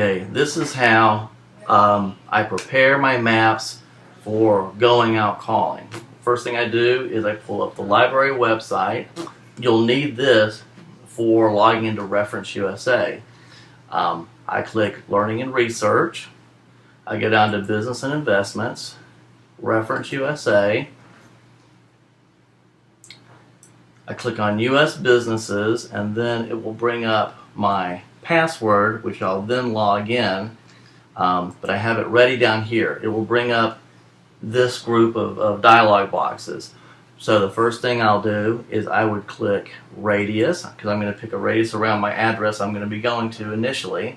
Okay, this is how I prepare my maps for going out calling. First thing I do is I pull up the library website. You'll need this for logging into Reference USA. I click Learning and Research. I go down to Business and Investments, Reference USA. I click on US Businesses, and then it will bring up my password, which I'll then log in. But I have it ready down here. It will bring up this group of dialog boxes. So the first thing I'll do is I would click radius, because I'm going to pick a radius around my address I'm going to be going to initially.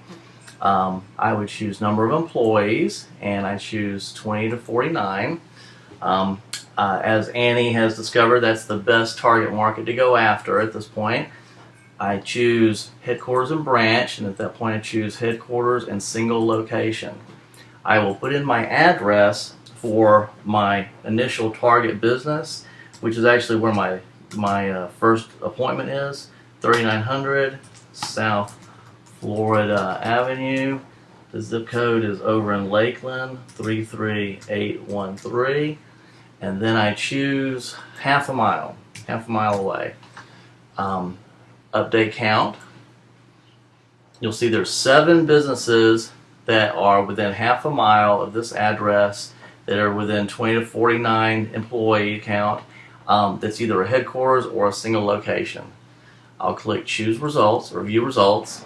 I would choose number of employees, and I choose 20 to 49. As Annie has discovered, that's the best target market to go after at this point. I choose headquarters and branch, and at that point I choose headquarters and single location. I will put in my address for my initial target business, which is actually where my first appointment is, 3900 South Florida Avenue. The zip code is over in Lakeland, 33813. And then I choose half a mile away. Update count. You'll see there's 7 businesses that are within half a mile of this address that are within 20 to 49 employee count. That's either a headquarters or a single location. I'll click Choose Results or View Results.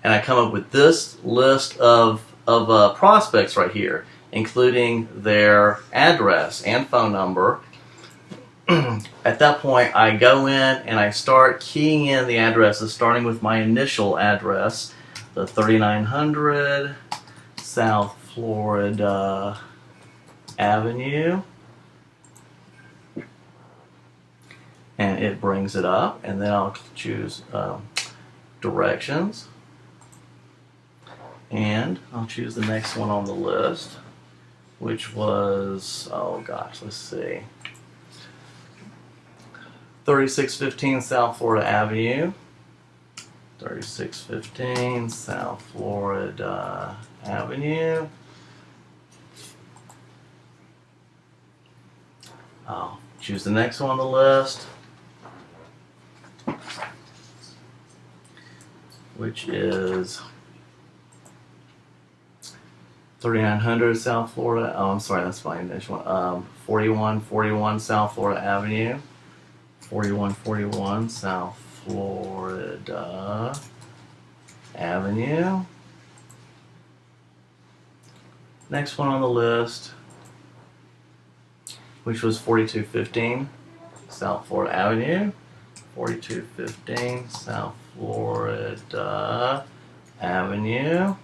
And I come up with this list of prospects right here, including their address and phone number. At that point, I go in and I start keying in the addresses, starting with my initial address, the 3900 South Florida Avenue. And it brings it up, and then I'll choose directions. And I'll choose the next one on the list, which was, oh gosh, let's see, 3615 South Florida Avenue. 3615 South Florida Avenue. I'll choose the next one on the list, which is 3900 South Florida. Oh, I'm sorry, that's my initial one. 4141 South Florida Avenue. 4141 South Florida Avenue. Next one on the list, which was 4215 South Florida Avenue. 4215 South Florida Avenue.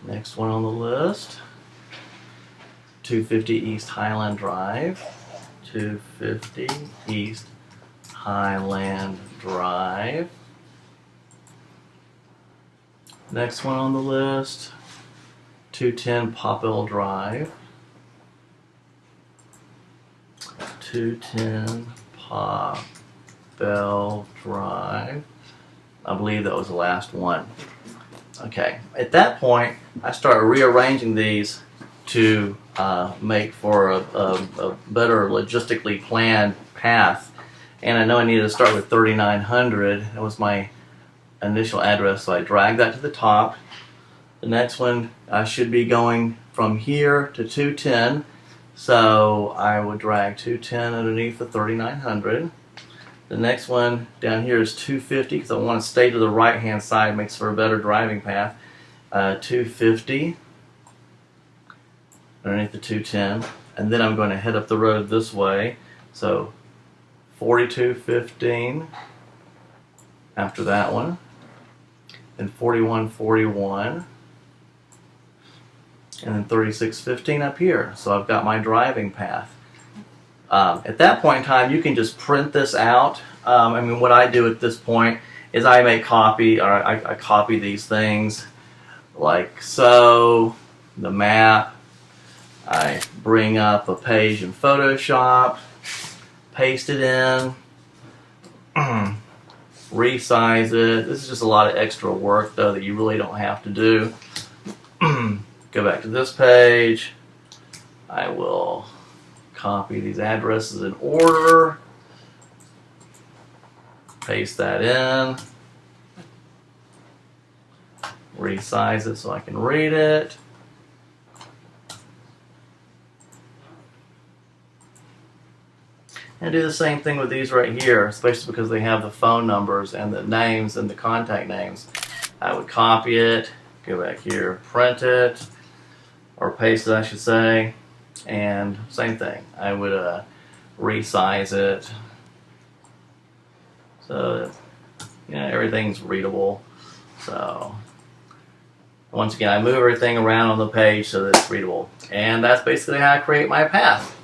Next one on the list, 250 East Highland Drive. 250 East Highland Drive. Next one on the list, 210 Popwell Drive. 210 Popwell Drive. I believe that was the last one. Okay, at that point, I start rearranging these to make for a better logistically planned path. And I know I needed to start with 3900. That was my initial address, so I drag that to the top. The next one, I should be going from here to 210, so I would drag 210 underneath the 3900. The next one down here is 250, because I want to stay to the right hand side, makes for a better driving path. 250 underneath the 210, and then I'm going to head up the road this way, so 4215 after that one, and 4141, and then 3615 up here. So I've got my driving path. At that point in time, you can just print this out. I mean, what I do at this point is I make copy, or I copy these things like so, the map. I bring up a page in Photoshop, paste it in, resize it. This is just a lot of extra work though that you really don't have to do. Go back to this page. I will copy these addresses in order. Paste that in. Resize it so I can read it. And do the same thing with these right here, especially because they have the phone numbers and the names and the contact names. I would copy it, go back here, print it, or paste it I should say, and same thing. I would resize it so that everything's readable. So once again, I move everything around on the page so that it's readable. And that's basically how I create my path.